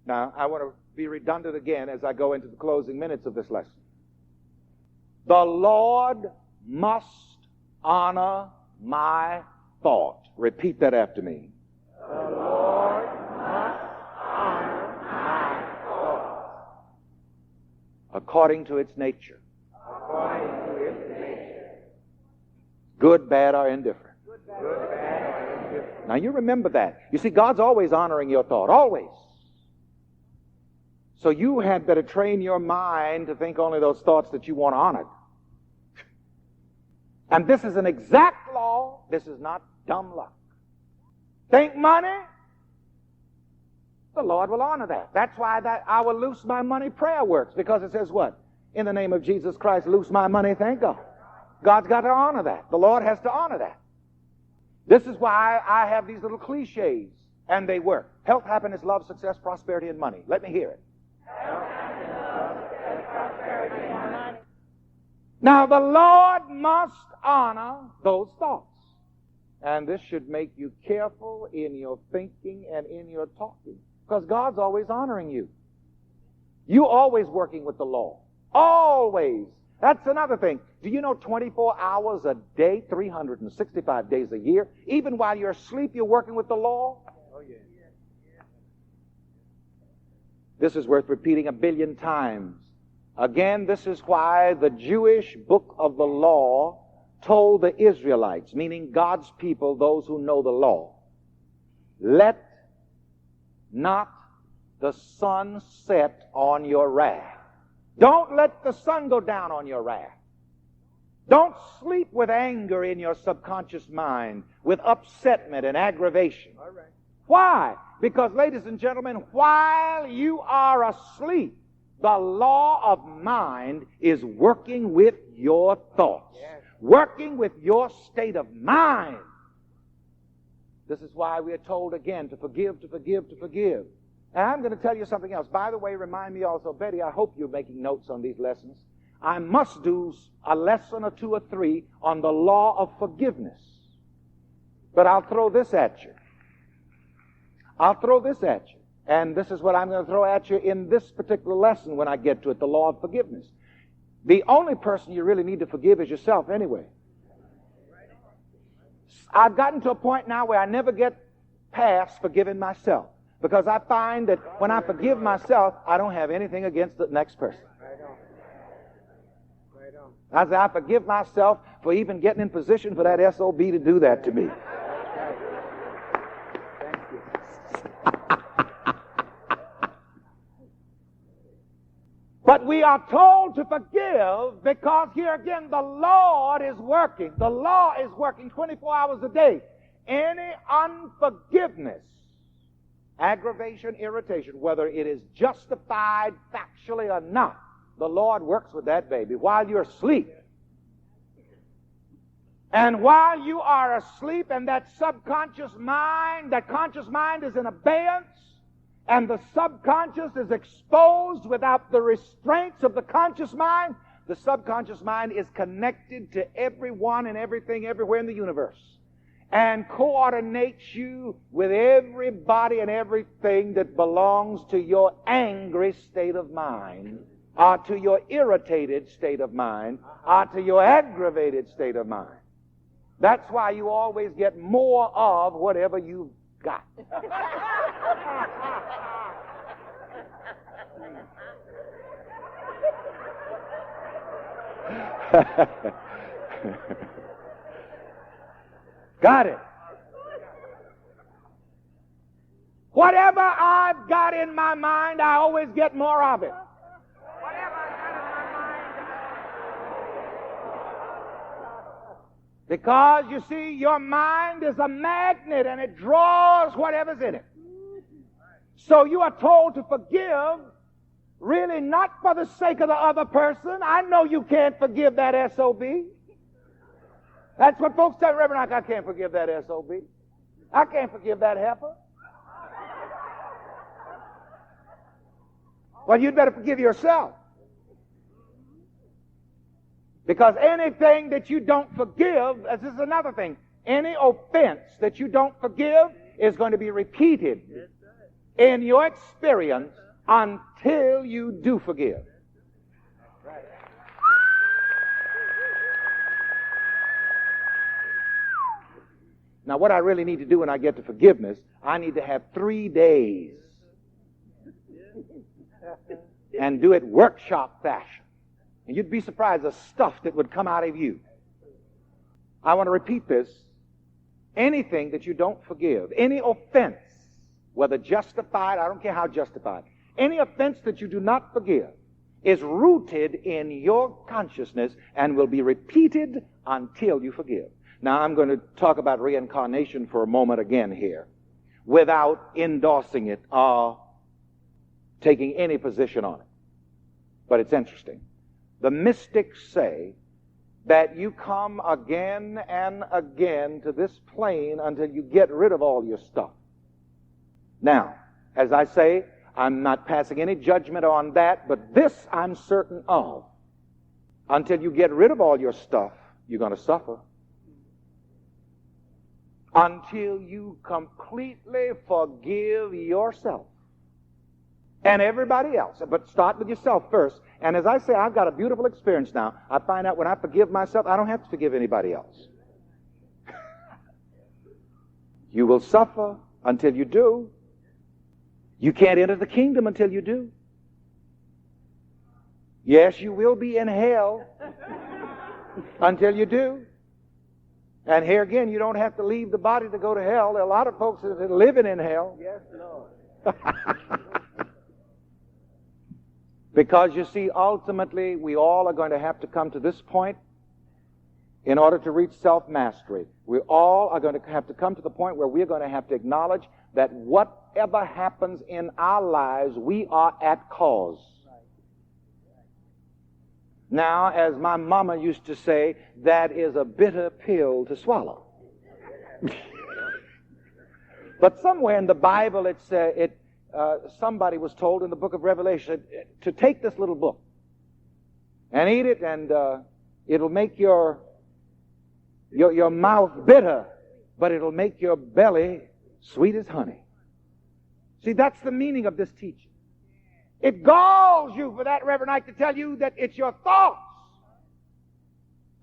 Now, I want to be redundant again as I go into the closing minutes of this lesson. The Lord must honor my thought. Repeat that after me. The Lord must honor my thought. According to its nature. According to its nature. Good, bad, or indifferent. Good, bad, or indifferent. Now you remember that. You see, God's always honoring your thought. Always. So you had better train your mind to think only those thoughts that you want honored. And this is an exact law. This is not dumb luck. Think money, the Lord will honor that. That's why that I will loose my money prayer works, because it says what? In the name of Jesus Christ, loose my money, thank God. God's got to honor that. The Lord has to honor that. This is why I have these little cliches, and they work. Health, happiness, love, success, prosperity, and money. Let me hear it. Health, happiness, love, success, prosperity, and money. Now, the Lord must honor those thoughts. And this should make you careful in your thinking and in your talking, because God's always honoring you. You're always working with the law. Always. That's another thing. Do you know 24 hours a day, 365 days a year, even while you're asleep, you're working with the law? Oh, yeah. This is worth repeating 1 billion times. Again, this is why the Jewish book of the law told the Israelites, meaning God's people, those who know the law, let not the sun set on your wrath. Don't let the sun go down on your wrath. Don't sleep with anger in your subconscious mind, with upsetment and aggravation. All right. Why? Because, ladies and gentlemen, while you are asleep, the law of mind is working with your thoughts, Yes. working with your state of mind. This is why we are told again to forgive, to forgive, to forgive. And I'm going to tell you something else. By the way, remind me also, Betty, I hope you're making notes on these lessons. I must do a lesson or two or three on the law of forgiveness. But I'll throw this at you. And this is what I'm going to throw at you in this particular lesson when I get to it, the law of forgiveness. The only person you really need to forgive is yourself anyway. I've gotten to a point now where I never get past forgiving myself, because I find that when I forgive myself, I don't have anything against the next person. I say, I forgive myself for even getting in position for that SOB to do that to me. But we are told to forgive because here again the Lord is working. The law is working 24 hours a day. Any unforgiveness, aggravation, irritation, whether it is justified factually or not, the Lord works with that baby while you're asleep. And while you are asleep and that subconscious mind, that conscious mind is in abeyance, and the subconscious is exposed without the restraints of the conscious mind, the subconscious mind is connected to everyone and everything everywhere in the universe and coordinates you with everybody and everything that belongs to your angry state of mind, or to your irritated state of mind, or to your aggravated state of mind. That's why you always get more of whatever you've got. Got it. Whatever I've got in my mind, I always get more of it. Because, you see, your mind is a magnet and it draws whatever's in it. So you are told to forgive, really not for the sake of the other person. I know you can't forgive that SOB. That's what folks tell me, Reverend, I can't forgive that SOB. I can't forgive that heifer. Well, you'd better forgive yourself. Because anything that you don't forgive, this is another thing, any offense that you don't forgive is going to be repeated in your experience until you do forgive. Now, what I really need to do when I get to forgiveness, I need to have 3 days and do it workshop fashion. And you'd be surprised the stuff that would come out of you. I want to repeat this. Anything that you don't forgive, any offense, whether justified, I don't care how justified, any offense that you do not forgive is rooted in your consciousness and will be repeated until you forgive. Now, I'm going to talk about reincarnation for a moment again here without endorsing it or taking any position on it. But it's interesting. The mystics say that you come again and again to this plane until you get rid of all your stuff. Now, as I say, I'm not passing any judgment on that, but this I'm certain of. Until you get rid of all your stuff, you're going to suffer. Until you completely forgive yourself and everybody else. But start with yourself first. And as I say, I've got a beautiful experience now. I find out when I forgive myself, I don't have to forgive anybody else. You will suffer until you do. You can't enter the kingdom until you do. Yes, you will be in hell until you do. And here again, you don't have to leave the body to go to hell. There are a lot of folks that are living in hell. Yes, Lord. Because you see, ultimately, we all are going to have to come to this point in order to reach self-mastery. We all are going to have to come to the point where we're going to have to acknowledge that whatever happens in our lives, we are at cause. Now, as my mama used to say, that is a bitter pill to swallow. But somewhere in the Bible, somebody was told in the book of Revelation to take this little book and eat it, and it'll make your mouth bitter, but it'll make your belly sweet as honey. See, that's the meaning of this teaching. It galls you for that Reverend Ike to tell you that it's your thoughts.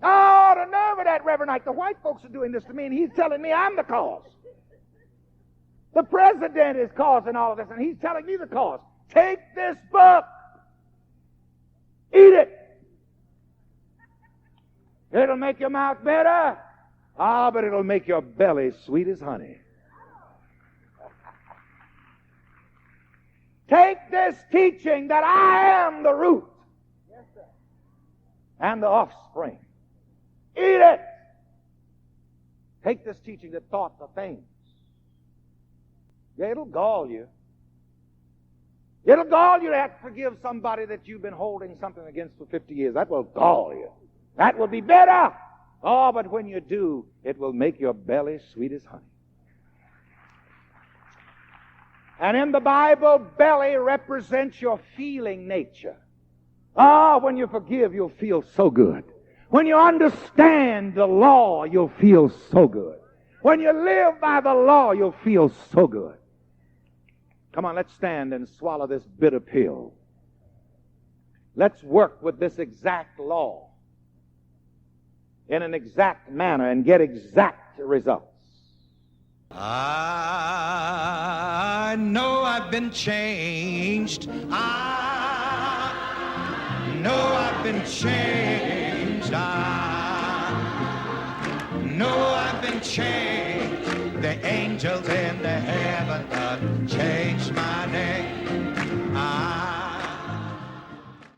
Oh, the nerve of that Reverend Ike. The white folks are doing this to me, and he's telling me I'm the cause. The president is causing all of this, and he's telling me the cause. Take this book. Eat it. It'll make your mouth better. But it'll make your belly sweet as honey. Take this teaching that I am the root and the offspring. Eat it. Take this teaching that thoughts are things. Yeah, it'll gall you. It'll gall you to have to forgive somebody that you've been holding something against for 50 years. That will gall you. That will be bitter. Oh, but when you do, it will make your belly sweet as honey. And in the Bible, belly represents your feeling nature. When you forgive, you'll feel so good. When you understand the law, you'll feel so good. When you live by the law, you'll feel so good. Come on, let's stand and swallow this bitter pill. Let's work with this exact law in an exact manner and get exact results. I know I've been changed. I know I've been changed. I know I've been changed. The angels in the heaven changed my